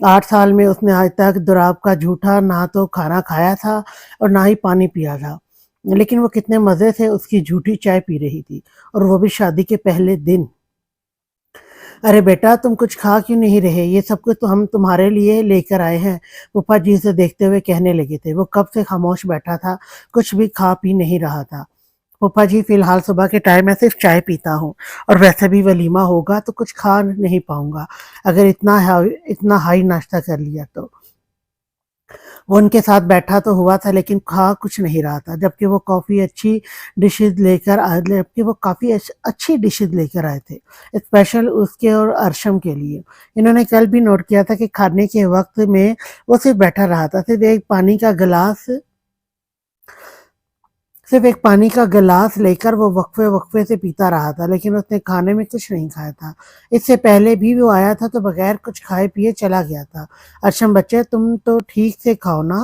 8 سال میں اس نے آج تک دوراب کا جھوٹا نہ تو کھانا کھایا تھا اور نہ ہی پانی پیا تھا، لیکن وہ کتنے مزے سے اس کی جھوٹی چائے پی رہی تھی، اور وہ بھی شادی کے پہلے دن۔ ارے بیٹا، تم کچھ کھا کیوں نہیں رہے؟ یہ سب کچھ تو ہم تمہارے لیے لے کر آئے ہیں، پھوپھا جی اسے دیکھتے ہوئے کہنے لگے تھے۔ وہ کب سے خاموش بیٹھا تھا، کچھ بھی کھا پی نہیں رہا تھا۔ پھوپھا جی، فی الحال صبح کے ٹائم میں صرف چائے پیتا ہوں، اور ویسے بھی ولیمہ ہوگا تو کچھ کھا نہیں پاؤں گا اگر اتنا ہائی ناشتہ کر لیا تو۔ وہ ان کے ساتھ بیٹھا تو ہوا تھا لیکن کھا کچھ نہیں رہا تھا، جبکہ وہ کافی اچھی ڈشز لے کر آئے تھے، اسپیشل اس کے اور ارشم کے لیے۔ انہوں نے کل بھی نوٹ کیا تھا کہ کھانے کے وقت میں وہ صرف ایک پانی کا گلاس لے کر وہ وقفے وقفے سے پیتا رہا تھا، لیکن اس نے کھانے میں کچھ نہیں کھایا تھا۔ اس سے پہلے بھی وہ آیا تھا تو بغیر کچھ کھائے پیے چلا گیا تھا۔ ارشم بچے، تم تو ٹھیک سے کھاؤ نا،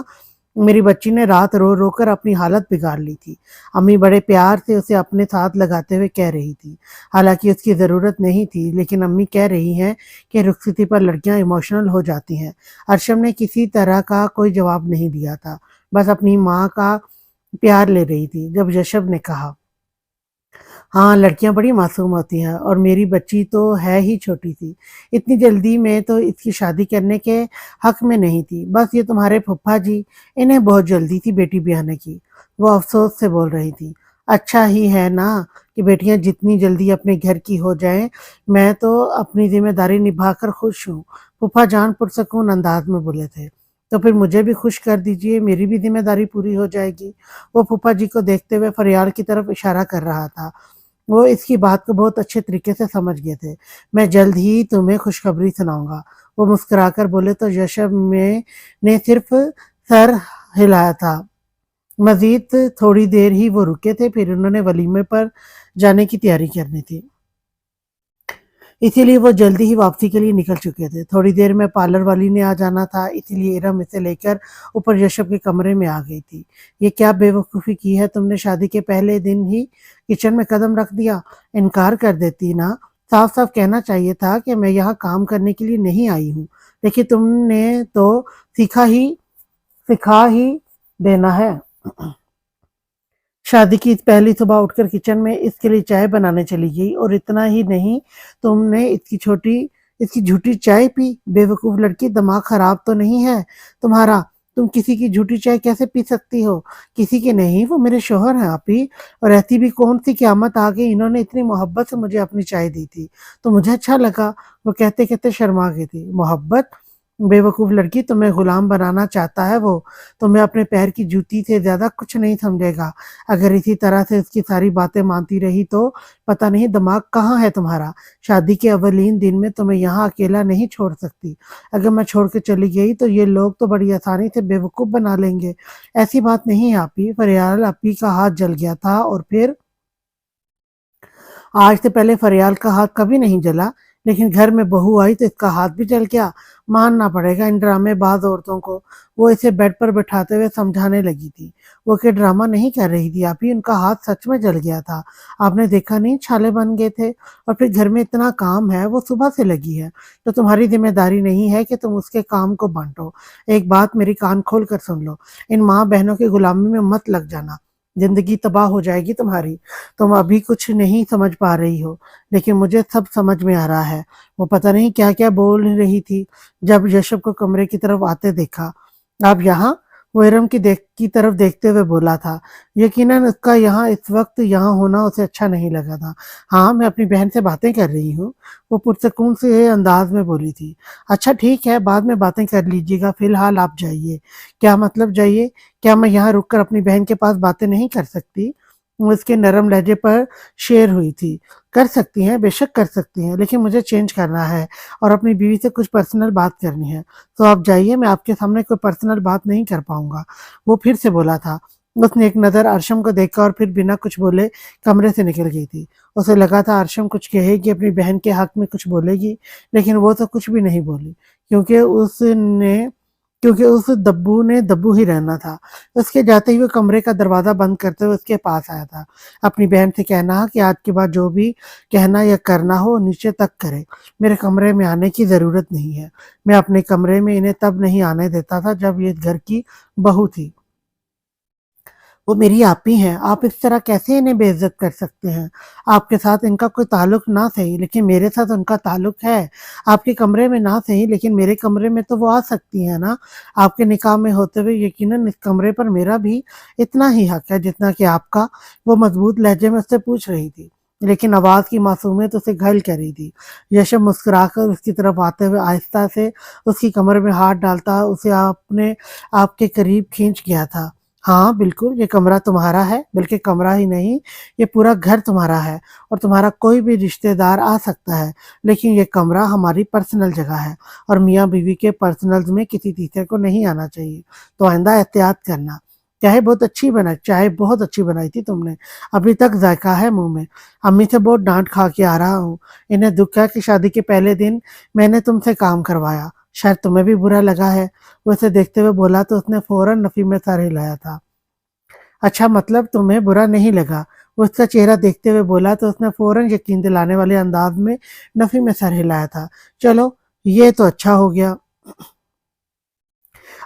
میری بچی نے رات رو رو کر اپنی حالت بگاڑ لی تھی، امی بڑے پیار سے اسے اپنے ساتھ لگاتے ہوئے کہہ رہی تھی۔ حالانکہ اس کی ضرورت نہیں تھی، لیکن امی کہہ رہی ہیں کہ رخصتی پر لڑکیاں ایموشنل ہو جاتی ہیں۔ ارشم نے کسی طرح کا کوئی جواب نہیں دیا تھا، بس اپنی ماں کا پیار لے رہی تھی۔ جب یشب نے کہا، ہاں لڑکیاں بڑی معصوم ہوتی ہیں، اور میری بچی تو ہے ہی چھوٹی سی، اتنی جلدی میں تو اس کی شادی کرنے کے حق میں نہیں تھی، بس یہ تمہارے پھپھا جی، انہیں بہت جلدی تھی بیٹی بیانے کی، وہ افسوس سے بول رہی تھی۔ اچھا ہی ہے نا کہ بیٹیاں جتنی جلدی اپنے گھر کی ہو جائیں، میں تو اپنی ذمہ داری نبھا کر خوش ہوں، پھپھا جان پرسکون انداز میں بولے تھے۔ تو پھر مجھے بھی خوش کر دیجئے، میری بھی ذمہ داری پوری ہو جائے گی۔ وہ پھپھا جی کو دیکھتے ہوئے فریال کی طرف اشارہ کر رہا تھا۔ وہ اس کی بات کو بہت اچھے طریقے سے سمجھ گئے تھے۔ میں جلد ہی تمہیں خوشخبری سناؤں گا، وہ مسکرا کر بولے تو یشب نے صرف سر ہلایا تھا۔ مزید تھوڑی دیر ہی وہ رکے تھے، پھر انہوں نے ولیمے پر جانے کی تیاری کرنی تھی، اسی لیے وہ جلدی ہی واپسی کے لیے نکل چکے تھے۔ تھوڑی دیر میں پارلر والی نے آ جانا تھا، اسی لیے ارم اسے لے کر اوپر یشب کے کمرے میں آ گئی تھی۔ یہ کیا بے وقوفی کی ہے تم نے، شادی کے پہلے دن ہی کچن میں قدم رکھ دیا؟ انکار کر دیتی نا، صاف صاف کہنا چاہیے تھا کہ میں یہاں کام کرنے کے لیے نہیں آئی ہوں، لیکن تم نے تو سکھا ہی دینا ہے۔ شادی کی پہلی صبح اٹھ کر کچن میں اس کے لیے چائے بنانے چلی گئی، اور اتنا ہی نہیں، تم نے اس کی جھوٹی چائے پی؟ بے وقوف لڑکی، دماغ خراب تو نہیں ہے تمہارا؟ تم کسی کی جھوٹی چائے کیسے پی سکتی ہو؟ کسی کی نہیں، وہ میرے شوہر ہیں آپی، اور ایسی بھی کون سی قیامت آ گئی، انہوں نے اتنی محبت سے مجھے اپنی چائے دی تھی تو مجھے اچھا لگا۔ وہ کہتے کہتے شرما گئی تھی۔ محبت؟ بے وقوف لڑکی، تمہیں غلام بنانا چاہتا ہے وہ، تمہیں اپنے پیر کی جوتی سے زیادہ کچھ نہیں سمجھے گا۔ اگر اسی طرح سے اس کی ساری باتیں مانتی رہی تو پتہ نہیں دماغ کہاں ہے تمہارا۔ شادی کے اولین دن میں تمہیں یہاں اکیلا نہیں چھوڑ سکتی، اگر میں چھوڑ کے چلی گئی تو یہ لوگ تو بڑی آسانی سے بے وقوف بنا لیں گے۔ ایسی بات نہیں ہے آپی، فریال آپی کا ہاتھ جل گیا تھا، اور پھر آج سے پہلے فریال کا ہاتھ کبھی نہیں جلا، لیکن گھر میں بہو آئی تو اس کا ہاتھ بھی جل گیا۔ ماننا پڑے گا ان ڈرامے باز عورتوں کو، وہ اسے بیڈ پر بٹھاتے ہوئے سمجھانے لگی تھی۔ وہ کہ ڈرامہ نہیں کر رہی تھی آپی، ان کا ہاتھ سچ میں جل گیا تھا، آپ نے دیکھا نہیں، چھالے بن گئے تھے، اور پھر گھر میں اتنا کام ہے، وہ صبح سے لگی ہے، تو تمہاری ذمہ داری نہیں ہے کہ تم اس کے کام کو بانٹو۔ ایک بات میری کان کھول کر سن لو، ان ماں بہنوں کی غلامی میں مت لگ جانا، زندگی تباہ ہو جائے گی تمہاری۔ تم ابھی کچھ نہیں سمجھ پا رہی ہو، لیکن مجھے سب سمجھ میں آ رہا ہے۔ وہ پتہ نہیں کیا کیا بول رہی تھی جب یشب کو کمرے کی طرف آتے دیکھا۔ آپ یہاں؟ وہ ارم کی طرف دیکھتے ہوئے بولا تھا۔ یقیناً اس کا اس وقت یہاں ہونا اسے اچھا نہیں لگا تھا۔ ہاں، میں اپنی بہن سے باتیں کر رہی ہوں، وہ پرسکون سے انداز میں بولی تھی۔ اچھا ٹھیک ہے، بعد میں باتیں کر لیجیے گا، فی الحال آپ جائیے۔ کیا مطلب جائیے؟ کیا میں یہاں رک کر اپنی بہن کے پاس باتیں نہیں کر سکتی؟ وہ اس کے نرم لہجے پر شیر ہوئی تھی۔ کر سکتی ہیں، بے شک کر سکتی ہیں، لیکن مجھے چینج کرنا ہے اور اپنی بیوی سے کچھ پرسنل بات کرنی ہے، تو آپ جائیے، میں آپ کے سامنے کوئی پرسنل بات نہیں کر پاؤں گا، وہ پھر سے بولا تھا۔ اس نے ایک نظر ارشم کو دیکھا اور پھر بنا کچھ بولے کمرے سے نکل گئی تھی۔ اسے لگا تھا ارشم کچھ کہے گی، اپنی بہن کے حق میں کچھ بولے گی، لیکن وہ تو کچھ بھی نہیں بولی، کیونکہ اس نے کیونکہ اس دبو نے دبو ہی رہنا تھا۔ اس کے جاتے ہی وہ کمرے کا دروازہ بند کرتے ہوئے اس کے پاس آیا تھا۔ اپنی بہن سے کہنا کہ آج کے بعد جو بھی کہنا یا کرنا ہو نیچے تک کرے، میرے کمرے میں آنے کی ضرورت نہیں ہے۔ میں اپنے کمرے میں انہیں تب نہیں آنے دیتا تھا جب یہ گھر کی بہو تھی۔ وہ میری آپی ہیں، آپ اس طرح کیسے انہیں بے عزت کر سکتے ہیں؟ آپ کے ساتھ ان کا کوئی تعلق نہ صحیح لیکن میرے ساتھ ان کا تعلق ہے۔ آپ کے کمرے میں نہ صحیح لیکن میرے کمرے میں تو وہ آ سکتی ہیں نا۔ آپ کے نکاح میں ہوتے ہوئے یقیناً اس کمرے پر میرا بھی اتنا ہی حق ہے جتنا کہ آپ کا، وہ مضبوط لہجے میں اس سے پوچھ رہی تھی، لیکن آواز کی معصومیت اسے گھائل کر رہی تھی۔ یشب مسکرا کر اس کی طرف آتے ہوئے آہستہ سے اس کی کمر میں ہاتھ ڈالتا اسے اپنے آپ کے قریب کھینچ گیا تھا۔ ہاں بالکل، یہ کمرہ تمہارا ہے، بلکہ کمرہ ہی نہیں، یہ پورا گھر تمہارا ہے اور تمہارا کوئی بھی رشتہ دار آ سکتا ہے، لیکن یہ کمرہ ہماری پرسنل جگہ ہے اور میاں بیوی کے پرسنلز میں کسی تیسرے کو نہیں آنا چاہیے، تو آئندہ احتیاط کرنا۔ چائے بہت اچھی بنائی تھی تم نے، ابھی تک ذائقہ ہے منہ میں۔ امی سے بہت ڈانٹ کھا کے آ رہا ہوں، انہیں دکھ ہے کہ شادی کے پہلے دن میں نے تم سے کام کروایا، شاید تمہیں بھی برا لگا ہے۔ وہ اسے دیکھتے ہوئے بولا تو اس نے فوراً نفی میں سر ہلایا تھا۔ اچھا مطلب تمہیں برا نہیں لگا؟ وہ اس کا چہرہ دیکھتے ہوئے بولا تو اس نے فوراً یقین دلانے والے انداز میں نفی میں سر ہلایا تھا۔ چلو یہ تو اچھا ہو گیا،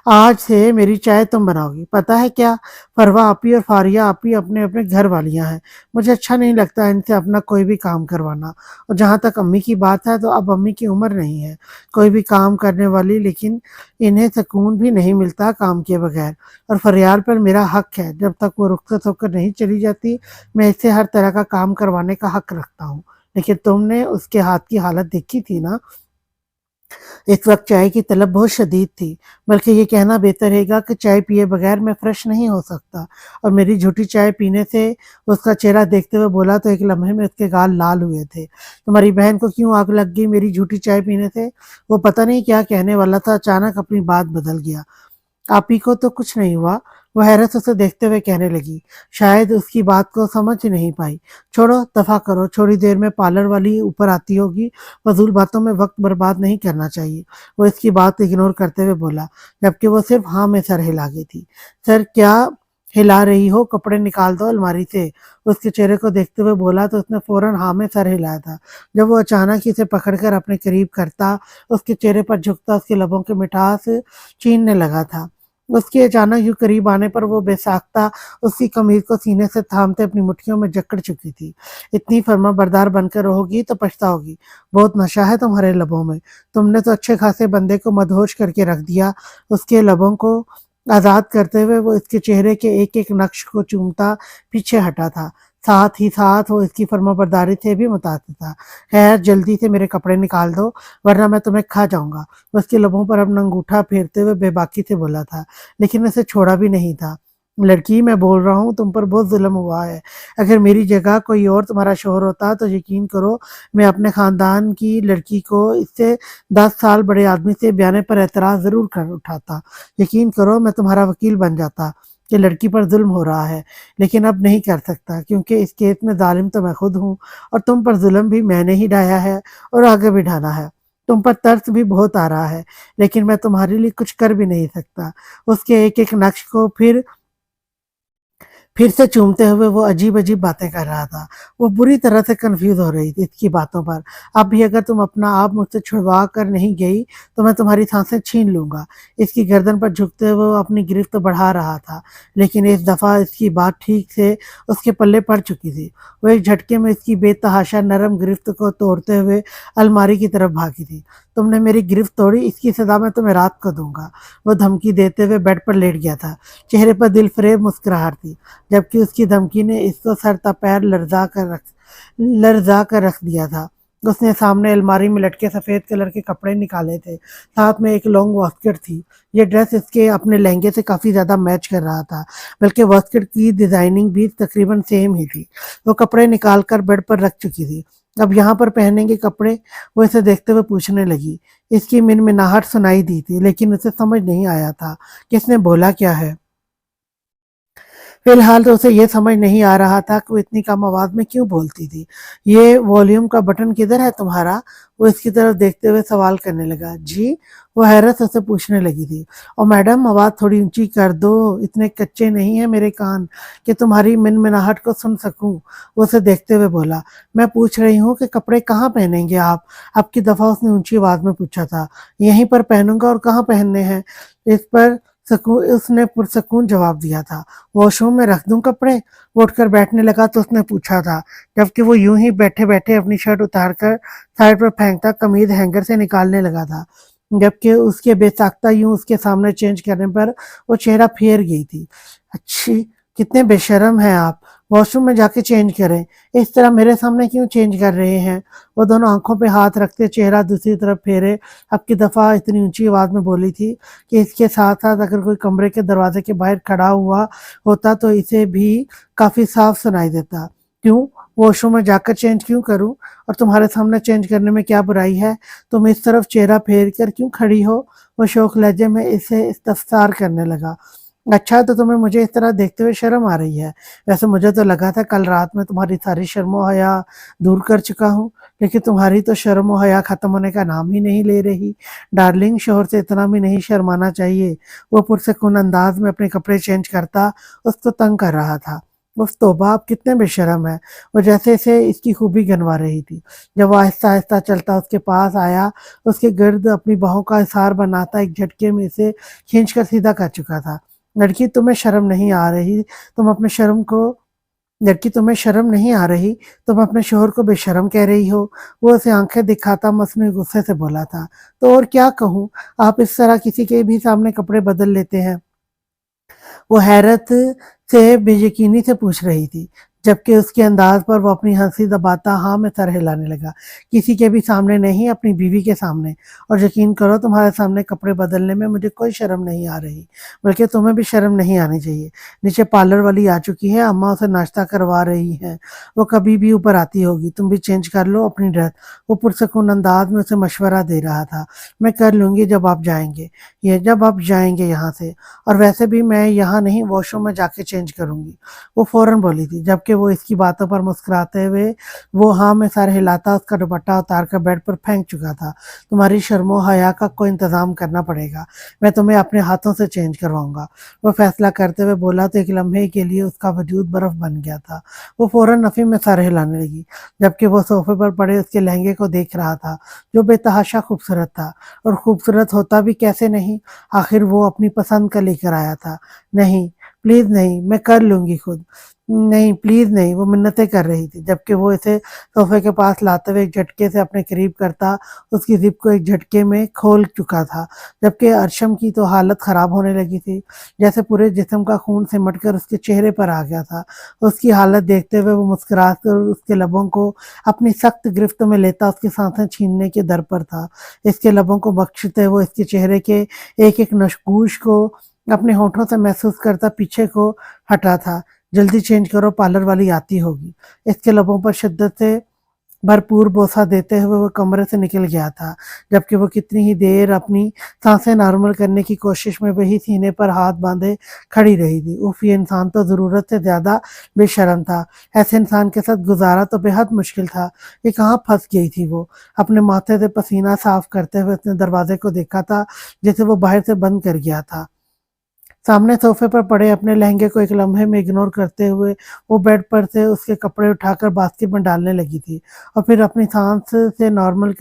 آج سے میری چائے تم بناؤ گی۔ پتہ ہے کیا، فروا آپی اور فاریہ آپی اپنے اپنے گھر والیاں ہیں، مجھے اچھا نہیں لگتا ان سے اپنا کوئی بھی کام کروانا۔ اور جہاں تک امی کی بات ہے تو اب امی کی عمر نہیں ہے کوئی بھی کام کرنے والی، لیکن انہیں سکون بھی نہیں ملتا کام کیے بغیر، اور فریال پر میرا حق ہے، جب تک وہ رخصت ہو کر نہیں چلی جاتی میں اس سے ہر طرح کا کام کروانے کا حق رکھتا ہوں۔ لیکن تم نے اس کے ہاتھ کی حالت دیکھی تھی نا، اس وقت چائے کی طلب بہت شدید تھی، بلکہ یہ کہنا بہتر رہے گا کہ چائے پیے بغیر میں فریش نہیں ہو سکتا۔ اور میری جھوٹی چائے پینے سے، اس کا چہرہ دیکھتے ہوئے بولا تو ایک لمحے میں اس کے گال لال ہوئے تھے۔ تمہاری بہن کو کیوں آگ لگ گئی میری جھوٹی چائے پینے سے؟ وہ پتہ نہیں کیا کہنے والا تھا، اچانک اپنی بات بدل گیا۔ آپی کو تو کچھ نہیں ہوا، وہ حیرت سے اسے دیکھتے ہوئے کہنے لگی، شاید اس کی بات کو سمجھ نہیں پائی۔ چھوڑو، دفع کرو، تھوڑی دیر میں پارلر والی اوپر آتی ہوگی، فضول باتوں میں وقت برباد نہیں کرنا چاہیے۔ وہ اس کی بات اگنور کرتے ہوئے بولا، جبکہ وہ صرف ہاں میں سر ہلا گئی تھی۔ سر کیا ہلا رہی ہو، کپڑے نکال دو الماری سے، اس کے چہرے کو دیکھتے ہوئے بولا تو اس نے فوراً ہاں میں سر ہلایا تھا، جب وہ اچانک اسے پکڑ کر اپنے قریب کرتا، اس کے چہرے پر جھکتا، اس کے لبوں کی مٹھاس چیننے لگا تھا۔ اس کے اچانک یوں قریب آنے پر وہ بے ساختہ اس کی قمیض کو سینے سے تھامتے اپنی مٹھیوں میں جکڑ چکی تھی۔ اتنی فرما بردار بن کر رہو گی تو پچھتاؤ گی، بہت نشہ ہے تمہارے لبوں میں، تم نے تو اچھے خاصے بندے کو مدہوش کر کے رکھ دیا۔ اس کے لبوں کو آزاد کرتے ہوئے وہ اس کے چہرے کے ایک ایک نقش کو چومتا پیچھے ہٹا تھا، ساتھ ہی ساتھ وہ اس کی فرما برداری سے بھی متاثر تھا۔ خیر جلدی سے میرے کپڑے نکال دو ورنہ میں تمہیں کھا جاؤں گا، وہ اس کے لبوں پر اپنا انگوٹھا پھیرتے ہوئے بے باکی سے بولا تھا، لیکن اسے چھوڑا بھی نہیں تھا۔ لڑکی میں بول رہا ہوں، تم پر بہت ظلم ہوا ہے، اگر میری جگہ کوئی اور تمہارا شوہر ہوتا تو یقین کرو میں اپنے خاندان کی لڑکی کو اس سے 10 سال بڑے آدمی سے بیانے پر اعتراض ضرور کر اٹھاتا، یقین کرو میں تمہارا وکیل بن جاتا کہ لڑکی پر ظلم ہو رہا ہے، لیکن اب نہیں کر سکتا کیونکہ اس کیس میں ظالم تو میں خود ہوں اور تم پر ظلم بھی میں نے ہی ڈھایا ہے اور آگے بھی ڈھانا ہے۔ تم پر ترس بھی بہت آ رہا ہے، لیکن میں تمہارے لیے کچھ کر بھی نہیں سکتا۔ اس کے ایک ایک نقش کو پھر سے چومتے ہوئے وہ عجیب عجیب باتیں کر رہا تھا۔ وہ بری طرح سے کنفیوز ہو رہی تھی اس کی باتوں پر۔ اب بھی اگر تم اپنا آپ مجھ سے چھڑوا کر نہیں گئی تو میں تمہاری سانسیں چھین لوں گا۔ اس کی گردن پر جھکتے ہوئے وہ اپنی گرفت بڑھا رہا تھا، لیکن اس دفعہ اس کی بات ٹھیک سے اس کے پلے پڑ چکی تھی۔ وہ ایک جھٹکے میں اس کی بے تحاشا نرم گرفت کو توڑتے ہوئے الماری کی طرف بھاگی تھی۔ تم نے میری گرفت توڑی، اس کی سزا میں تمہیں رات کو دوں گا، وہ دھمکی دیتے ہوئے بیڈ پر لیٹ گیا تھا۔ چہرے پر دل فریب مسکراہٹ تھی، جبکہ اس کی دھمکی نے اس کو سر تا پیر لرزا کر رکھ دیا تھا۔ اس نے سامنے الماری میں لٹکے سفید کلر کے کپڑے نکالے تھے، ساتھ میں ایک لانگ واسکٹ تھی۔ یہ ڈریس اس کے اپنے لہنگے سے کافی زیادہ میچ کر رہا تھا، بلکہ واسکٹ کی ڈیزائننگ بھی تقریباً سیم ہی تھی۔ وہ کپڑے نکال کر بیڈ پر رکھ چکی تھی۔ اب یہاں پر پہنیں گے کپڑے؟ وہ اسے دیکھتے ہوئے پوچھنے لگی۔ اس کی منمناہٹ سنائی دی تھی، لیکن اسے سمجھ نہیں آیا تھا کہ اس نے بولا کیا ہے۔ فی الحال تو اسے یہ سمجھ نہیں آ رہا تھا کہ وہ اتنی کم آواز میں کیوں بولتی تھی۔ یہ والیوم کا بٹن کدھر ہے تمہارا؟ وہ اس کی طرف دیکھتے ہوئے سوال کرنے لگا۔ جی؟ وہ حیرت سے اسے پوچھنے لگی تھی۔ اور میڈم آواز تھوڑی اونچی کر دو، اتنے کچے نہیں ہیں میرے کان کہ تمہاری منمناہٹ کو سن سکوں۔ وہ اسے دیکھتے ہوئے بولا، میں پوچھ رہی ہوں کہ کپڑے کہاں پہنیں گے آپ؟ اب کی دفعہ اس نے اونچی آواز میں پوچھا تھا۔ یہیں پر پہنوں گا، اور کہاں پہننے ہیں؟ اس پر اس نے پرسکون جواب دیا تھا۔ واش روم میں رکھ دوں کپڑے؟ وہ اٹھ کر بیٹھنے لگا تو اس نے پوچھا تھا، جبکہ وہ یوں ہی بیٹھے بیٹھے اپنی شرٹ اتار کر سائڈ پر پھینکتا قمیض ہینگر سے نکالنے لگا تھا، جبکہ اس کے بے ساختہ یوں اس کے سامنے چینج کرنے پر وہ چہرہ پھیر گئی تھی۔ اچھی، کتنے بے شرم ہیں آپ! واش روم میں جا کے چینج کریں، اس طرح میرے سامنے کیوں چینج کر رہے ہیں؟ وہ دونوں آنکھوں پہ ہاتھ رکھتے چہرہ دوسری طرف پھیرے اب کی دفعہ اتنی اونچی آواز میں بولی تھی کہ اس کے ساتھ ساتھ اگر کوئی کمرے کے دروازے کے باہر کھڑا ہوا ہوتا تو اسے بھی کافی صاف سنائی دیتا۔ کیوں؟ واش روم میں جا کر چینج کیوں کروں؟ اور تمہارے سامنے چینج کرنے میں کیا برائی ہے؟ تم اس طرف چہرہ پھیر کر کیوں کھڑی ہو؟ وہ شوخ لہجے میں اسے استفسار کرنے لگا۔ اچھا، تو تمہیں مجھے اس طرح دیکھتے ہوئے شرم آ رہی ہے؟ ویسے مجھے تو لگا تھا کل رات میں تمہاری ساری شرم و حیا دور کر چکا ہوں، لیکن تمہاری تو شرم و حیا ختم ہونے کا نام ہی نہیں لے رہی۔ ڈارلنگ، شوہر سے اتنا بھی نہیں شرمانا چاہیے۔ وہ پرسکون انداز میں اپنے کپڑے چینج کرتا اس کو تنگ کر رہا تھا۔ اف توبہ، آپ کتنے بے شرم ہیں! وہ جیسے اسے اس کی خوبی گنوا رہی تھی۔ جب وہ آہستہ آہستہ چلتا اس کے پاس آیا، اس کے گرد اپنی باہوں کا احسار بناتا ایک جھٹکے میں اسے کھینچ کر سیدھا کر چکا تھا۔ لڑکی، تمہیں شرم نہیں آ رہی؟ تم اپنے شرم کو لڑکی تمہیں شرم نہیں آ رہی؟ تم اپنے شوہر کو بے شرم کہہ رہی ہو؟ وہ اسے آنکھیں دکھاتا مصنوعی غصے سے بولا تھا۔ تو اور کیا کہوں؟ آپ اس طرح کسی کے بھی سامنے کپڑے بدل لیتے ہیں؟ وہ حیرت سے بے یقینی سے پوچھ رہی تھی، جبکہ اس کے انداز پر وہ اپنی ہنسی دباتا ہاں میں سر ہلانے لگا۔ کسی کے بھی سامنے نہیں، اپنی بیوی کے سامنے۔ اور یقین کرو، تمہارے سامنے کپڑے بدلنے میں مجھے کوئی شرم نہیں آ رہی، بلکہ تمہیں بھی شرم نہیں آنی چاہیے۔ نیچے پارلر والی آ چکی ہے، اماں اسے ناشتہ کروا رہی ہیں، وہ کبھی بھی اوپر آتی ہوگی، تم بھی چینج کر لو اپنی ڈریس۔ وہ پرسکون انداز میں اسے مشورہ دے رہا تھا۔ میں کر لوں گی جب آپ جائیں گے، جب آپ جائیں گے یہاں سے، اور ویسے بھی میں یہاں نہیں، واش روم میں جا کے چینج کروں گی، وہ فوراً بولی تھی، جبکہ وہ اس کی باتوں پر مسکراتے ہوئے وہ ہاں میں سر ہلاتا اس کا دوپٹہ اتار کر بیڈ پر پھینک چکا تھا۔ تمہاری شرم و حیا کا کوئی انتظام کرنا پڑے گا، میں تمہیں اپنے ہاتھوں سے چینج کرواؤں گا، وہ فیصلہ کرتے ہوئے بولا تو ایک لمحے کے لیے اس کا وجود برف بن گیا تھا۔ وہ فوراً نفی میں سر ہلانے لگی، جبکہ وہ صوفے پر پڑے اس کے لہنگے کو دیکھ رہا تھا جو بے تحاشا خوبصورت تھا، اور خوبصورت ہوتا بھی کیسے نہیں، آخر وہ اپنی پسند کا لے کر آیا تھا۔ نہیں پلیز نہیں، میں کر لوں گی خود۔ نہیں پلیز نہیں، وہ منتیں کر رہی تھی، جبکہ وہ اسے صوفے کے پاس لاتے ہوئے ایک جھٹکے سے اپنے قریب کرتا اس کی زپ کو ایک جھٹکے میں کھول چکا تھا، جبکہ ارشم کی تو حالت خراب ہونے لگی تھی، جیسے پورے جسم کا خون سمٹ کر اس کے چہرے پر آ گیا تھا۔ اس کی حالت دیکھتے ہوئے وہ مسکرا کر اس کے لبوں کو اپنی سخت گرفت میں لیتا اس کی سانسیں چھیننے کے در پر تھا۔ اس کے لبوں کو بخشتے وہ اس کے چہرے کے ایک ایک نقوش کو اپنے ہونٹوں سے محسوس کرتا پیچھے کو ہٹا تھا۔ جلدی چینج کرو، پارلر والی آتی ہوگی۔ اس کے لبوں پر شدت سے بھرپور بوسہ دیتے ہوئے وہ کمرے سے نکل گیا تھا، جبکہ وہ کتنی ہی دیر اپنی سانسیں نارمل کرنے کی کوشش میں وہی سینے پر ہاتھ باندھے کھڑی رہی تھی۔ اف، یہ انسان تو ضرورت سے زیادہ بے شرم تھا۔ ایسے انسان کے ساتھ گزارا تو بے حد مشکل تھا۔ یہ کہاں پھنس گئی تھی وہ؟ اپنے ماتھے سے پسینہ صاف کرتے ہوئے اس نے دروازے کو دیکھا تھا جسے وہ باہر سے بند کر گیا تھا۔ سامنے صوفے پر پڑے اپنے لہنگے کو ایک لمحے میں اگنور کرتے ہوئے وہ بیڈ پر سے اس کے کپڑے اٹھا کر باسکٹ میں ڈالنے لگی تھی، اور پھر اپنی سانسیں نارمل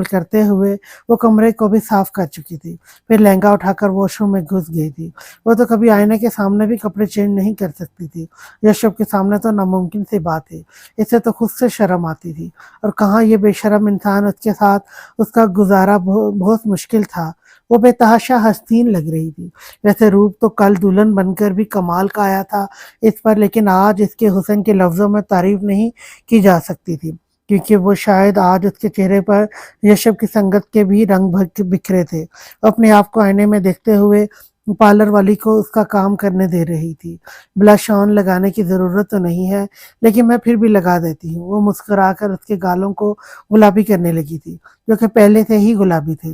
کرتے ہوئے وہ کمرے کو بھی صاف کر چکی تھی۔ پھر لہنگا اٹھا کر واش روم میں گھس گئی تھی۔ وہ تو کبھی آئینے کے سامنے بھی کپڑے چینج نہیں کر سکتی تھی، یشب کے سامنے تو ناممکن سی بات ہے، اسے تو خود سے شرم آتی تھی، اور کہاں یہ بے شرم انسان اس کے ساتھ اس کا گزارا بہت مشکل تھا۔ وہ بے تحاشا حسین لگ رہی تھی، ویسے روپ تو کل دلہن بن کر بھی کمال کا آیا تھا اس پر، لیکن آج اس کے حسن کے لفظوں میں تعریف نہیں کی جا سکتی تھی، کیونکہ وہ شاید آج اس کے چہرے پر یشب کی سنگت کے بھی رنگ بکھرے تھے۔ وہ اپنے آپ کو آئینے میں دیکھتے ہوئے پارلر والی کو اس کا کام کرنے دے رہی تھی۔ بلش آن لگانے کی ضرورت تو نہیں ہے، لیکن میں پھر بھی لگا دیتی ہوں۔ وہ مسکرا کر اس کے گالوں کو گلابی کرنے لگی تھی، جو کہ پہلے سے ہی گلابی تھے۔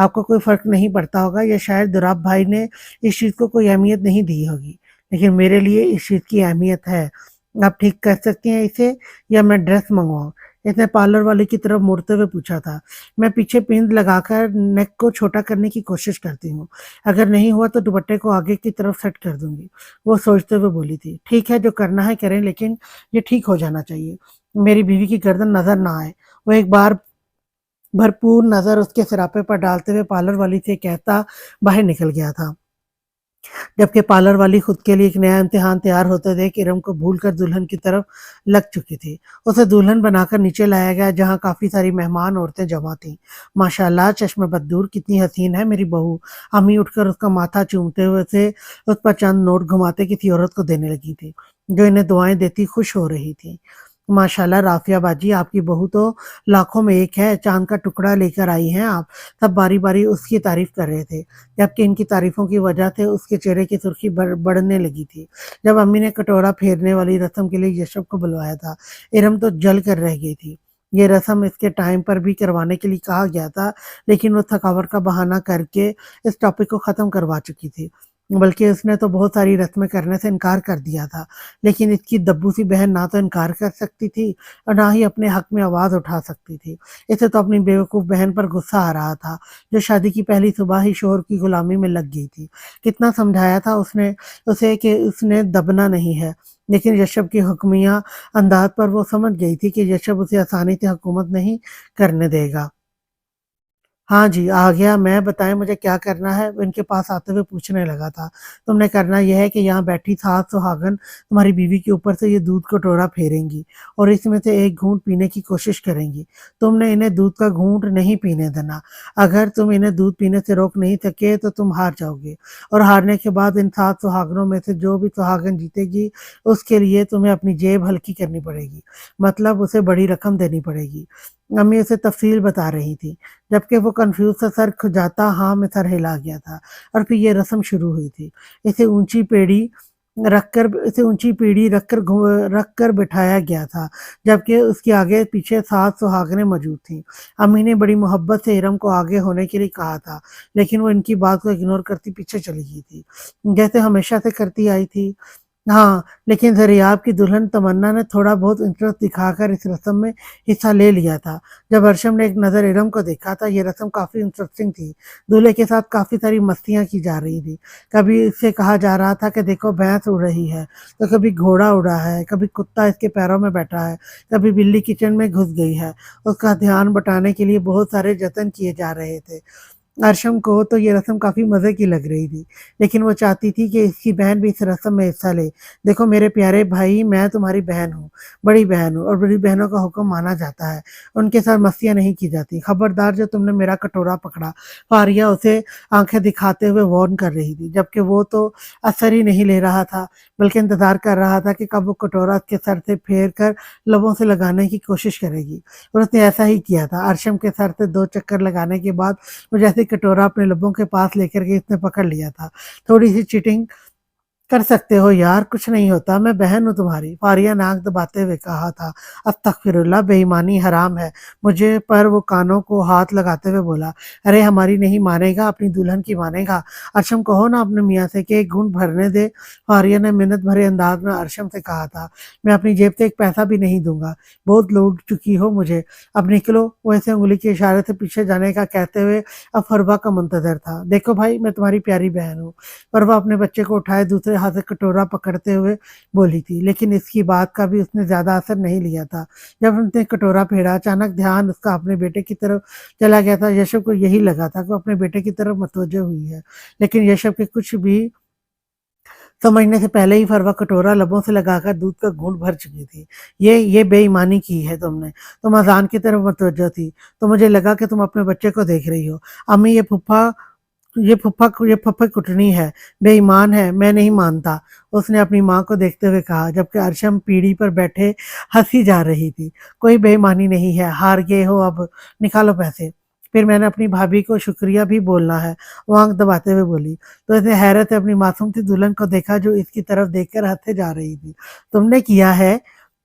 آپ کو کوئی فرق نہیں پڑتا ہوگا یا شاید دوراب بھائی نے اس چیز کو کوئی اہمیت نہیں دی ہوگی، لیکن میرے لیے اس چیز کی اہمیت ہے۔ آپ ٹھیک کر سکتی ہیں اسے یا میں ڈریس منگواؤں؟ اس نے پارلر والے کی طرف مڑتے ہوئے پوچھا تھا۔ میں پیچھے پنز لگا کر نیک کو چھوٹا کرنے کی کوشش کرتی ہوں، اگر نہیں ہوا تو دوپٹے کو آگے کی طرف سیٹ کر دوں گی، وہ سوچتے ہوئے بولی تھی۔ ٹھیک ہے، جو کرنا ہے کریں، لیکن یہ ٹھیک ہو جانا چاہیے، میری بیوی کی گردن نظر نہ آئے۔ وہ ایک بار بھرپور نظر اس کے سراپے پر ڈالتے ہوئے پارلر والی سے کہتا باہر نکل گیا تھا، جبکہ پارلر والی خود کے لیے ایک نیا امتحان تیار ہوتے دیکھ ارم کو بھول کر دلہن کی طرف لگ چکی تھی۔ اسے دلہن بنا کر نیچے لایا گیا جہاں کافی ساری مہمان عورتیں جمع تھیں۔ ماشاءاللہ، چشم بددور، کتنی حسین ہے میری بہو۔ امی اٹھ کر اس کا ماتھا چومتے ہوئے سے اس پر چند نوٹ گھماتے کسی عورت کو دینے لگی تھی جو انہیں دعائیں دیتی خوش ہو رہی تھی۔ ماشاءاللہ رافیہ باجی، آپ کی بہو تو لاکھوں میں ایک ہے، چاند کا ٹکڑا لے کر آئی ہیں آپ۔ سب باری باری اس کی تعریف کر رہے تھے، جبکہ ان کی تعریفوں کی وجہ سے اس کے چہرے کی سرخی بڑھنے لگی تھی۔ جب امی نے کٹورا پھیرنے والی رسم کے لیے یشب کو بلوایا تھا، ارم تو جل کر رہ گئی تھی۔ یہ رسم اس کے ٹائم پر بھی کروانے کے لیے کہا گیا تھا، لیکن وہ تھکاوٹ کا بہانہ کر کے اس ٹاپک کو ختم کروا چکی تھی۔ بلکہ اس نے تو بہت ساری رسمیں کرنے سے انکار کر دیا تھا، لیکن اس کی دبو سی بہن نہ تو انکار کر سکتی تھی اور نہ ہی اپنے حق میں آواز اٹھا سکتی تھی۔ اسے تو اپنی بیوقوف بہن پر غصہ آ رہا تھا جو شادی کی پہلی صبح ہی شوہر کی غلامی میں لگ گئی تھی۔ کتنا سمجھایا تھا اس نے اسے کہ اس نے دبنا نہیں ہے، لیکن یشب کی حکمیہ انداز پر وہ سمجھ گئی تھی کہ یشب اسے آسانی سے حکومت نہیں کرنے دے گا۔ ہاں جی، آ گیا میں، بتائیں مجھے کیا کرنا ہے؟ وہ ان کے پاس آتے ہوئے پوچھنے لگا تھا۔ تم نے کرنا یہ ہے کہ یہاں بیٹھی ساس سہاگن تمہاری بیوی کے اوپر سے یہ دودھ کٹورا پھیریں گی اور اس میں سے ایک گھونٹ پینے کی کوشش کریں گی۔ تم نے انہیں دودھ کا گھونٹ نہیں پینے دینا۔ اگر تم انہیں دودھ پینے سے روک نہیں سکے تو تم ہار جاؤ گے، اور ہارنے کے بعد ان سات سہاگنوں میں سے جو بھی سہاگن جیتے گی اس کے لیے تمہیں اپنی جیب ہلکی کرنی پڑے گی، مطلب اسے بڑی رقم دینی پڑے گی۔ امی اسے تفصیل بتا رہی تھی، جبکہ وہ کنفیوز سا سر کھجاتا ہاں میں سر ہلا گیا تھا، اور پھر یہ رسم شروع ہوئی تھی۔ اسے اونچی پیڑھی رکھ کر بٹھایا گیا تھا، جبکہ اس کے آگے پیچھے سات سہاگنیں موجود تھیں۔ امی نے بڑی محبت سے ارم کو آگے ہونے کے لیے کہا تھا، لیکن وہ ان کی بات کو اگنور کرتی پیچھے چلی گئی تھی، جیسے ہمیشہ سے کرتی آئی تھی۔ ہاں، لیکن زریاب کی دلہن تمنا نے تھوڑا بہت انٹرسٹ دکھا کر اس رسم میں حصہ لے لیا تھا۔ جب ارشم نے ایک نظر ارم کو دیکھا تھا، یہ رسم کافی انٹرسٹنگ تھی۔ دولہے کے ساتھ کافی ساری مستیاں کی جا رہی تھی۔ کبھی اس سے کہا جا رہا تھا کہ دیکھو بھینس اڑ رہی ہے، تو کبھی گھوڑا اڑا ہے، کبھی کتا اس کے پیروں میں بیٹھا ہے، کبھی بلی کچن میں گھس گئی ہے۔ اس کا دھیان بٹانے کے لیے بہت سارے جتن کیے جا رہے تھے۔ ارشم کو تو یہ رسم کافی مزے کی لگ رہی تھی، لیکن وہ چاہتی تھی کہ اس کی بہن بھی اس رسم میں حصہ لے۔ دیکھو میرے پیارے بھائی، میں تمہاری بہن ہوں، بڑی بہن ہوں، اور بڑی بہنوں کا حکم مانا جاتا ہے، ان کے ساتھ مستیاں نہیں کی جاتی۔ خبردار، جو تم نے میرا کٹورا پکڑا۔ فاریہ اسے آنکھیں دکھاتے ہوئے وارن کر رہی تھی، جبکہ وہ تو اثر ہی نہیں لے رہا تھا، بلکہ انتظار کر رہا تھا کہ کب وہ کٹورا اس کے سر سے پھیر کر لبوں سے لگانے کی کوشش کرے گی، اور اس نے ایسا ہی کیا تھا۔ ارشم کے سر سے 2 چکر لگانے کے بعد وہ جیسے کٹورا اپنے لبوں کے پاس لے کر کے اس نے پکڑ لیا تھا۔ تھوڑی سی چیٹنگ کر سکتے ہو یار، کچھ نہیں ہوتا، میں بہن ہوں تمہاری، فاریہ ناک دباتے ہوئے کہا تھا۔ استغفر اللہ، بے ایمانی حرام ہے مجھے، پر وہ کانوں کو ہاتھ لگاتے ہوئے بولا، ارے ہماری نہیں مانے گا، اپنی دلہن کی مانے گا۔ ارشم کہو نا اپنے میاں سے کہ ایک گھونٹ بھرنے دے۔ فاریہ نے منت بھرے انداز میں ارشم سے کہا تھا، میں اپنی جیب سے ایک پیسہ بھی نہیں دوں گا، بہت لوٹ چکی ہو مجھے، اب نکلو۔ وہ اسے انگلی کے اشارے سے پیچھے جانے کا کہتے ہوئے اب فروا کا منتظر تھا۔ دیکھو بھائی، میں تمہاری پیاری بہن ہوں۔ فروا اپنے بچے کو اٹھائے دوسرے ہاتھ سے کٹورا پکڑتے ہوئے بولی تھی، لیکن اس کی بات کا بھی اس نے زیادہ اثر نہیں لیا تھا۔ جب اس نے کٹورا پھیرا، اچانک دھیان اس کا اپنے بیٹے کی طرف چلا گیا تھا۔ یشب کو یہی لگا تھا کہ وہ اپنے بیٹے کی طرف متوجہ ہوئی ہے، لیکن یشب کے کچھ بھی سمجھنے سے پہلے ہی فروا کٹورا لبوں سے لگا کر دودھ کا گھونٹ بھر چکی تھی۔ یہ بے ایمانی کی ہے تم نے، تم اذان کی طرف متوجہ تھی تو مجھے لگا کہ تم اپنے بچے کو دیکھ رہی ہو۔ امی، یہ پھپھا کٹنی ہے، بے ایمان ہے، میں نہیں مانتا، اس نے اپنی ماں کو دیکھتے ہوئے کہا، جبکہ ارشم پیڑھی پر بیٹھے ہنسی جا رہی تھی۔ کوئی بے ایمانی نہیں ہے، ہار گئے ہو، اب نکالو پیسے، پھر میں نے اپنی بھابھی کو شکریہ بھی بولنا ہے، وہ آنکھ دباتے ہوئے بولی۔ تو اس نے حیرت سے اپنی معصوم سی دلہن کو دیکھا جو اس کی طرف دیکھ کر ہنسے جا رہی تھی۔ تم نے کیا ہے؟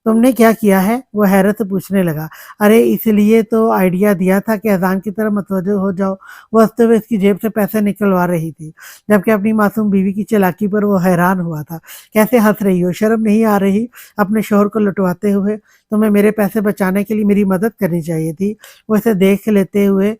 تم نے کیا کیا ہے؟ وہ حیرت سے پوچھنے لگا۔ ارے اس لیے تو آئیڈیا دیا تھا کہ اذان کی طرف متوجہ ہو جاؤ۔ وہ ہنستے ہوئے اس کی جیب سے پیسے نکلوا رہی تھی، جبکہ اپنی معصوم بیوی کی چالاکی پر وہ حیران ہوا تھا۔ کیسے ہنس رہی ہو؟ شرم نہیں آ رہی اپنے شوہر کو لٹواتے ہوئے؟ تمہیں میرے پیسے بچانے کے لیے میری مدد کرنی چاہیے تھی۔ وہ اسے دیکھ لیتے ہوئے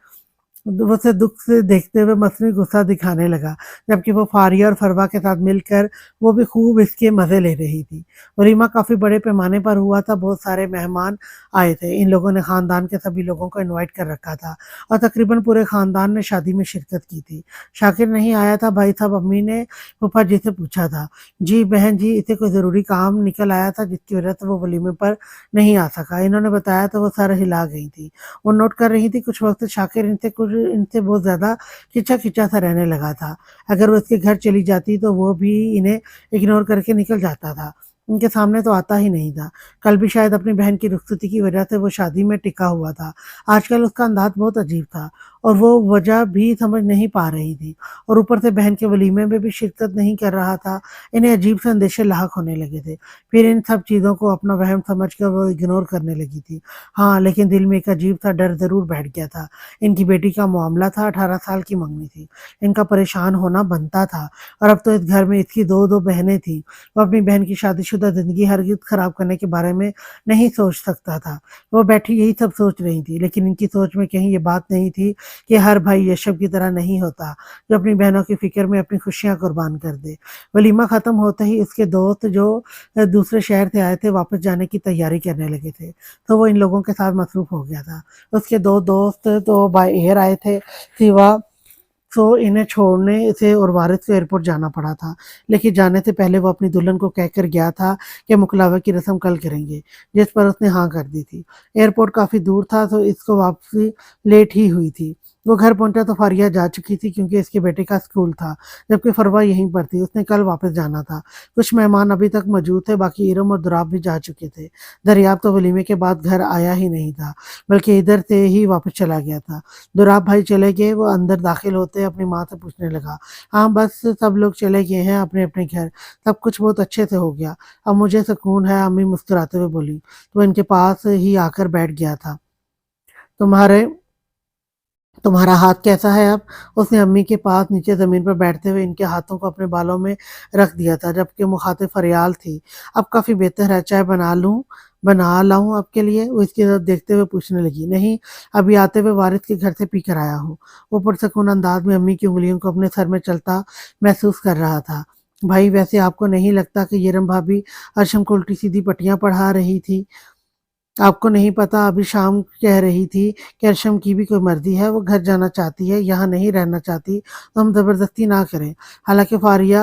وہ اسے دکھ سے دیکھتے ہوئے مصنوعی غصہ دکھانے لگا، جبکہ وہ فاریہ اور فروا کے ساتھ مل کر وہ بھی خوب اس کے مزے لے رہی تھی۔ ولیمہ کافی بڑے پیمانے پر ہوا تھا، بہت سارے مہمان آئے تھے۔ ان لوگوں نے خاندان کے سبھی لوگوں کو انوائٹ کر رکھا تھا اور تقریباً پورے خاندان نے شادی میں شرکت کی تھی۔ شاکر نہیں آیا تھا؟ بھائی صاحب امی نے پھوپھا جی سے پوچھا تھا۔ جی بہن جی، اسے کوئی ضروری کام نکل آیا تھا جس کی وجہ سے وہ ولیمے پر نہیں آ سکا، انہوں نے بتایا تو وہ سر ہلا گئی تھی۔ وہ نوٹ کر رہی تھی۔ کچھ وقت شاکر ان سے بہت زیادہ کھچا کھچا سا رہنے لگا تھا۔ اگر وہ اس کے گھر چلی جاتی تو وہ بھی انہیں اگنور کر کے نکل جاتا تھا، ان کے سامنے تو آتا ہی نہیں تھا۔ کل بھی شاید اپنی بہن کی رخصتی کی وجہ سے وہ شادی میں ٹکا ہوا تھا۔ آج کل اس کا انداز بہت عجیب تھا اور وہ وجہ بھی سمجھ نہیں پا رہی تھی، اور اوپر سے بہن کے ولیمے میں بھی شرکت نہیں کر رہا تھا۔ انہیں عجیب سے اندیشے لاحق ہونے لگے تھے۔ پھر ان سب چیزوں کو اپنا وہم سمجھ کر وہ اگنور کرنے لگی تھی۔ ہاں، لیکن دل میں ایک عجیب سا ڈر ضرور بیٹھ گیا تھا۔ ان کی بیٹی کا معاملہ تھا، 18 سال کی منگنی تھی، ان کا پریشان ہونا بنتا تھا، اور اب تو اس گھر میں اس کی دو بہنیں تھیں۔ وہ اپنی بہن کی شادی شدہ زندگی ہرگز خراب کرنے کے بارے میں نہیں سوچ سکتا تھا۔ وہ بیٹھی یہی سب سوچ رہی تھی، لیکن ان کی سوچ میں کہیں یہ بات نہیں تھی کہ ہر بھائی یشب کی طرح نہیں ہوتا جو اپنی بہنوں کی فکر میں اپنی خوشیاں قربان کر دے۔ ولیمہ ختم ہوتے ہی اس کے دوست جو دوسرے شہر سے آئے تھے واپس جانے کی تیاری کرنے لگے تھے، تو وہ ان لوگوں کے ساتھ مصروف ہو گیا تھا۔ اس کے دو دوست تو بائی ایئر آئے تھے، سوا تو انہیں چھوڑنے سے اور وارث کو ایئرپورٹ جانا پڑا تھا، لیکن جانے سے پہلے وہ اپنی دلہن کو کہہ کر گیا تھا کہ مکلاوے کی رسم کل کریں گے، جس پر اس نے ہاں کر دی تھی۔ ایئرپورٹ کافی دور تھا تو اس کو واپسی لیٹ ہی ہوئی تھی۔ وہ گھر پہنچا تو فاریہ جا چکی تھی کیونکہ اس کے بیٹے کا اسکول تھا، جبکہ فروا یہیں پر تھی، اس نے کل واپس جانا تھا۔ کچھ مہمان ابھی تک موجود تھے، باقی ارم اور دراب بھی جا چکے تھے۔ دریاب تو ولیمے کے بعد گھر آیا ہی نہیں تھا، بلکہ ادھر سے ہی واپس چلا گیا تھا۔ دراب بھائی چلے گئے؟ وہ اندر داخل ہوتے اپنی ماں سے پوچھنے لگا۔ ہاں بس سب لوگ چلے گئے ہیں اپنے اپنے گھر، سب کچھ بہت اچھے سے ہو گیا، اب مجھے سکون ہے، امی مسکراتے ہوئے بولی۔ تو ان کے پاس ہی آ کر بیٹھ گیا تھا۔ تمہارا ہاتھ کیسا ہے اب؟ اس نے امی کے پاس نیچے زمین پر بیٹھتے ہوئے ان کے ہاتھوں کو اپنے بالوں میں رکھ دیا تھا، جبکہ مخاطب فریال تھی۔ اب کافی بہتر ہے، چائے بنا لاؤں آپ کے لیے؟ وہ اس کی طرف دیکھتے ہوئے پوچھنے لگی۔ نہیں، ابھی آتے ہوئے وارث کے گھر سے پی کر آیا ہوں۔ وہ پرسکون انداز میں امی کی انگلیوں کو اپنے سر میں چلتا محسوس کر رہا تھا۔ بھائی ویسے آپ کو نہیں لگتا کہ یرم بھابی ارشم کو الٹی سیدھی پٹیاں پڑھا رہی تھی؟ آپ کو نہیں پتا؟ ابھی شام کہہ رہی تھی کہ ارشم کی بھی کوئی مرضی ہے، وہ گھر جانا چاہتی ہے، یہاں نہیں رہنا چاہتی، تو ہم زبردستی نہ کریں۔ حالانکہ فاریہ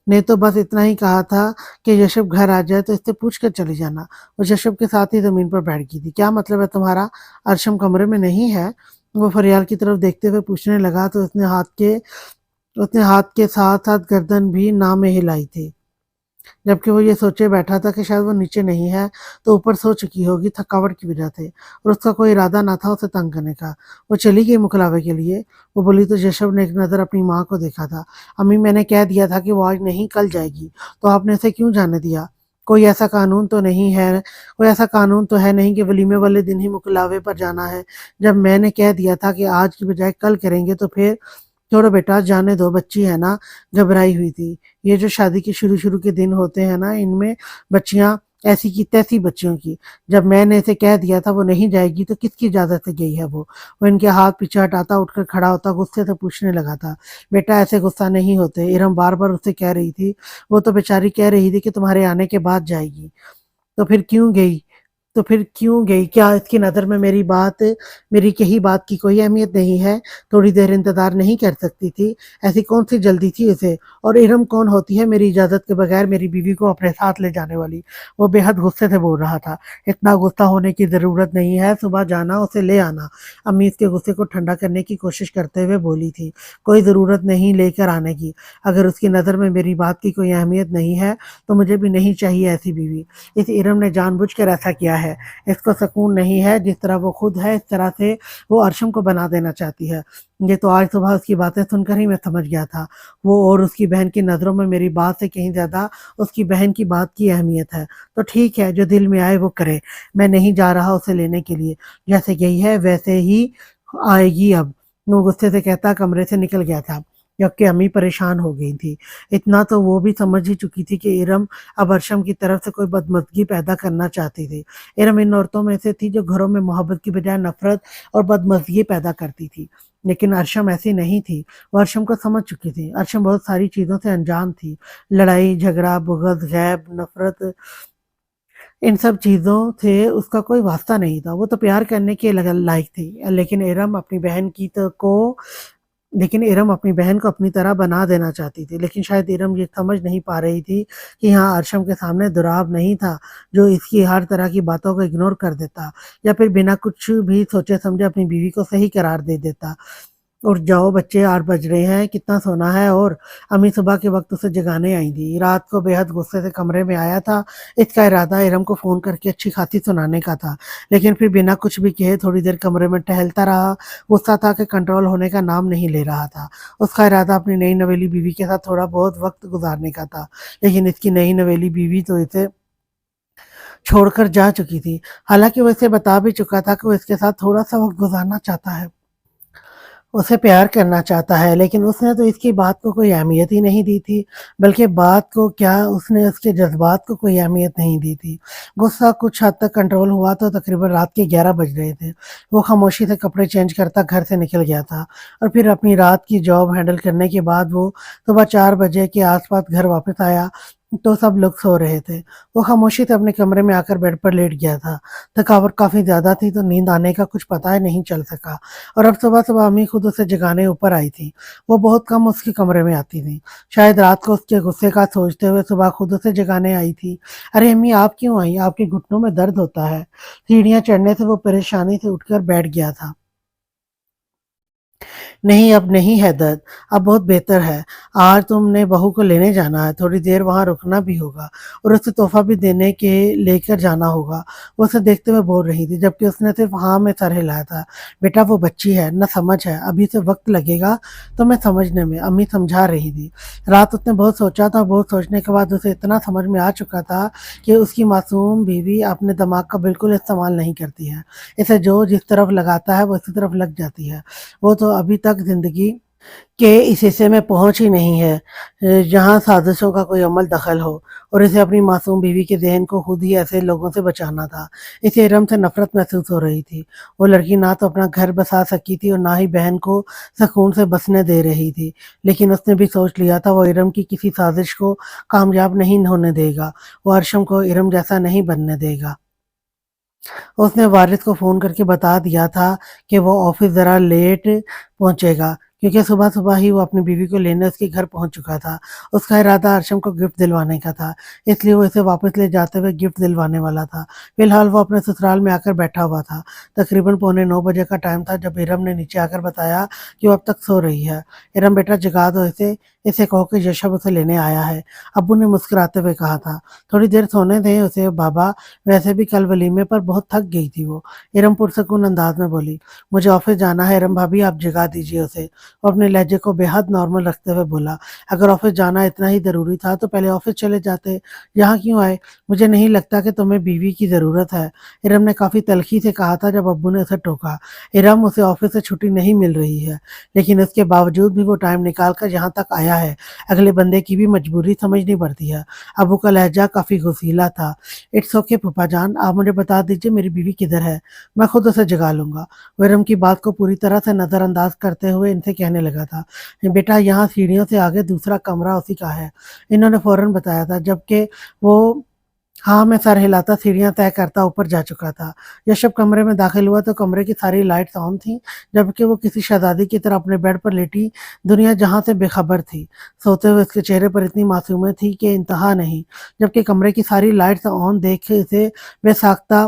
نے تو بس اتنا ہی کہا تھا کہ یشب گھر آ جائے تو اس سے پوچھ کر چلی جانا۔ وہ یشب کے ساتھ ہی زمین پر بیٹھ گئی تھی۔ کیا مطلب ہے تمہارا؟ ارشم کمرے میں نہیں ہے؟ وہ فریال کی طرف دیکھتے ہوئے پوچھنے لگا تو اس نے ہاتھ کے ساتھ ساتھ گردن بھی نہ میں ہلائی تھی، جبکہ وہ یہ سوچے بیٹھا تھا کہ شاید وہ نیچے نہیں ہے تو اوپر سو چکی ہوگی تھکاوٹ کی وجہ سے، اور اس کا کوئی ارادہ نہ تھا اسے تنگ کرنے کا۔ وہ چلی گئی مکلاوے کے لیے؟ وہ بولی تو یشب نے ایک نظر اپنی ماں کو دیکھا تھا۔ امی میں نے کہہ دیا تھا کہ وہ آج نہیں کل جائے گی، تو آپ نے اسے کیوں جانے دیا؟ کوئی ایسا قانون تو ہے نہیں کہ ولیمے والے دن ہی مکلاوے پر جانا ہے۔ جب میں نے کہہ دیا تھا کہ آج کی بجائے کل کریں گے تو پھر چھوڑو بیٹا، جانے دو، بچی ہے نا، گھبرائی ہوئی تھی۔ یہ جو شادی کے شروع کے دن ہوتے ہیں نا، ان میں بچیاں ایسی کی تیسی بچیوں کی، جب میں نے اسے کہہ دیا تھا وہ نہیں جائے گی تو کس کی اجازت سے گئی ہے وہ ان کے ہاتھ پیچھے ہٹاتا اٹھ کر کھڑا ہوتا غصے سے پوچھنے لگا تھا۔ بیٹا ایسے غصہ نہیں ہوتے، ارم بار بار اسے کہہ رہی تھی۔ وہ تو بیچاری کہہ رہی تھی کہ تمہارے آنے کے بعد جائے گی، تو پھر کیوں گئی؟ کیا اس کی نظر میں میری کہی بات کی کوئی اہمیت نہیں ہے؟ تھوڑی دیر انتظار نہیں کر سکتی تھی؟ ایسی کون سی جلدی تھی اسے؟ اور ارم کون ہوتی ہے میری اجازت کے بغیر میری بیوی کو اپنے ساتھ لے جانے والی؟ وہ بے حد غصے سے بول رہا تھا۔ اتنا غصہ ہونے کی ضرورت نہیں ہے، صبح جانا اسے لے آنا۔ امی اس کے غصے کو ٹھنڈا کرنے کی کوشش کرتے ہوئے بولی تھی۔ کوئی ضرورت نہیں لے کر آنے کی، اگر اس کی نظر میں میری بات کی کوئی اہمیت نہیں ہے تو مجھے بھی نہیں چاہیے ایسی بیوی۔ اس ارم نے جان بوجھ کر ایسا کیا ہے، اس کو سکون نہیں ہے، جس طرح وہ خود ہے اس طرح سے وہ ارشم کو بنا دینا چاہتی ہے۔ یہ تو آج صبح اس کی باتیں سن کر ہی میں سمجھ گیا تھا۔ وہ اور اس کی بہن کی نظروں میں میری بات سے کہیں زیادہ اس کی بہن کی بات کی اہمیت ہے۔ تو ٹھیک ہے، جو دل میں آئے وہ کرے، میں نہیں جا رہا اسے لینے کے لیے، جیسے گئی ہے ویسے ہی آئے گی اب۔ وہ غصے سے کہتا کمرے سے نکل گیا تھا، جبکہ امی پریشان ہو گئی تھی۔ اتنا تو وہ بھی سمجھ ہی چکی تھی کہ ارم اب ارشم کی طرف سے کوئی بدمزگی پیدا کرنا چاہتی تھی۔ ارم ان عورتوں میں سے تھی جو گھروں میں محبت کی بجائے نفرت اور بدمزگی پیدا کرتی تھی، لیکن ارشم ایسی نہیں تھی۔ وہ ارشم کو سمجھ چکی تھی۔ ارشم بہت ساری چیزوں سے انجان تھی، لڑائی جھگڑا، بغض، غیب، نفرت، ان سب چیزوں سے اس کا کوئی واسطہ نہیں تھا۔ وہ تو پیار کرنے کے لائق تھی، لیکن ارم اپنی بہن کو اپنی طرح بنا دینا چاہتی تھی۔ لیکن شاید ارم یہ سمجھ نہیں پا رہی تھی کہ یہاں ارشم کے سامنے دراو نہیں تھا جو اس کی ہر طرح کی باتوں کو اگنور کر دیتا، یا پھر بنا کچھ بھی سوچے سمجھے اپنی بیوی کو صحیح قرار دے دیتا۔ اٹھ جاؤ بچے، 8 بج رہے ہیں، کتنا سونا ہے؟ اور امی صبح کے وقت اسے جگانے آئی تھی۔ رات کو بے حد غصے سے کمرے میں آیا تھا۔ اس کا ارادہ ارم کو فون کر کے اچھی خاصی سنانے کا تھا، لیکن پھر بنا کچھ بھی کہے تھوڑی دیر کمرے میں ٹہلتا رہا۔ غصہ تھا کہ کنٹرول ہونے کا نام نہیں لے رہا تھا۔ اس کا ارادہ اپنی نئی نویلی بیوی کے ساتھ تھوڑا بہت وقت گزارنے کا تھا، لیکن اس کی نئی نویلی بیوی تو اسے چھوڑ کر جا چکی تھی۔ حالانکہ وہ اسے بتا بھی چکا تھا کہ وہ اس کے ساتھ تھوڑا سا وقت گزارنا چاہتا ہے، اسے پیار کرنا چاہتا ہے، لیکن اس نے تو اس کی بات کو کوئی اہمیت ہی نہیں دی تھی، بلکہ بات کو کیا، اس نے اس کے جذبات کو کوئی اہمیت نہیں دی تھی۔ غصہ کچھ حد تک کنٹرول ہوا تو تقریباً رات کے 11 بج رہے تھے۔ وہ خاموشی سے کپڑے چینج کرتا گھر سے نکل گیا تھا، اور پھر اپنی رات کی جاب ہینڈل کرنے کے بعد وہ صبح 4 بجے کے آس پاس گھر واپس آیا تو سب لوگ سو رہے تھے۔ وہ خاموشی سے اپنے کمرے میں آ کر بیڈ پر لیٹ گیا تھا۔ تھکاوٹ کافی زیادہ تھی تو نیند آنے کا کچھ پتہ نہیں چل سکا، اور اب صبح صبح امی خود اسے جگانے اوپر آئی تھی۔ وہ بہت کم اس کے کمرے میں آتی تھی، شاید رات کو اس کے غصے کا سوچتے ہوئے صبح خود اسے جگانے آئی تھی۔ ارے امی آپ کیوں آئی؟ آپ کے گھٹنوں میں درد ہوتا ہے؟ سیڑھیاں چڑھنے سے وہ پریشانی سے اٹھ کر بیٹھ گیا تھا۔ نہیں اب نہیں ہے درد، اب بہت بہتر ہے۔ آج تم نے بہو کو لینے جانا ہے، تھوڑی دیر وہاں رکنا بھی ہوگا، اور اسے تحفہ بھی دینے کے لے کر جانا ہوگا۔ وہ اسے دیکھتے ہوئے بول رہی تھی، جبکہ اس نے صرف ہاں میں سر ہلایا تھا۔ بیٹا وہ بچی ہے، نہ سمجھ ہے، ابھی سے وقت لگے گا تمہیں سمجھنے میں، امی سمجھا رہی تھی۔ رات اس نے بہت سوچا تھا، بہت سوچنے کے بعد اسے اتنا سمجھ میں آ چکا تھا کہ اس کی معصوم بیوی اپنے دماغ کا بالکل استعمال نہیں کرتی ہے۔ اسے جو جس طرف لگاتا ہے وہ اسی طرف لگ جاتی ہے۔ وہ تو ابھی تک زندگی کہ اس حصے میں پہنچ ہی نہیں ہے جہاں سازشوں کا کوئی عمل دخل ہو، اور اسے اپنی معصوم بیوی کے ذہن کو خود ہی ایسے لوگوں سے بچانا تھا۔ اسے ارم سے نفرت محسوس ہو رہی تھی۔ وہ لڑکی نہ تو اپنا گھر بسا سکی تھی اور نہ ہی بہن کو سکون سے بسنے دے رہی تھی، لیکن اس نے بھی سوچ لیا تھا وہ ارم کی کسی سازش کو کامیاب نہیں ہونے دے گا، وہ ارشم کو ارم جیسا نہیں بننے دے گا۔ اس نے وارث کو فون کر کے بتا دیا تھا کہ وہ آفس ذرا لیٹ پہنچے گا، کیونکہ صبح صبح ہی وہ اپنی بیوی کو لینے اس کے گھر پہنچ چکا تھا۔ اس کا ارادہ ارشم کو گفٹ دلوانے کا تھا، اس لیے وہ اسے واپس لے جاتے ہوئے گفٹ دلوانے والا تھا۔ فی الحال وہ اپنے سسرال میں آ کر بیٹھا ہوا تھا۔ تقریباً 8:45 بجے کا ٹائم تھا جب ارم نے نیچے آ کر بتایا کہ وہ اب تک سو رہی ہے۔ ارم بیٹا جگا دو اسے کہو کہ یشب اسے لینے آیا ہے، ابو نے مسکراتے ہوئے کہا تھا۔ تھوڑی دیر سونے دیں اسے بابا، ویسے بھی کل ولیمے پر بہت تھک گئی تھی وہ، ارم پرسکون انداز میں بولی۔ مجھے آفس جانا ہے ارم بھابھی، آپ جگا دیجیے اسے۔ وہ اپنے لہجے کو بے حد نارمل رکھتے ہوئے بولا، اگر آفس جانا اتنا ہی ضروری تھا تو پہلے آفس چلے جاتے، یہاں کیوں آئے؟ مجھے نہیں لگتا کہ تمہیں بیوی کی ضرورت ہے، ارم نے کافی تلخی سے کہا تھا جب ابو نے اسے ٹوکا۔ ارم اسے آفس سے چھٹی نہیں مل رہی ہے، لیکن اس کے باوجود بھی وہ ٹائم نکال کر یہاں تک آیا ہے، اگلے بندے کی بھی مجبوری سمجھنی پڑتی ہے۔ ابو کا لہجہ کافی غصیلا تھا۔ اٹس اوکے پھوپھا جان، آپ مجھے بتا دیجیے میری بیوی کدھر ہے، میں خود اسے جگا لوں گا۔ وہ ارم کی بات کو پوری طرح سے نظر انداز کرتے ہوئے ان سے کہنے لگا تھا، بیٹا یہاں سیڑھیوں سے آگے دوسرا کمرہ اسی کا ہے۔ انہوں نے فوراً بتایا تھا، جبکہ وہ ہاں میں سر ہلاتا سیڑھیاں طے کرتا اوپر جا چکا تھا۔ یشب کمرے میں داخل ہوا تو کمرے کی ساری لائٹس آن تھیں، جبکہ وہ کسی شہزادی کی طرح اپنے بیڈ پر لیٹی دنیا جہاں سے بے خبر تھی۔ سوتے ہوئے اس کے چہرے پر اتنی معصومیت تھی کہ انتہا نہیں، جبکہ کمرے کی ساری لائٹس آن دیکھ اسے بے ساختہ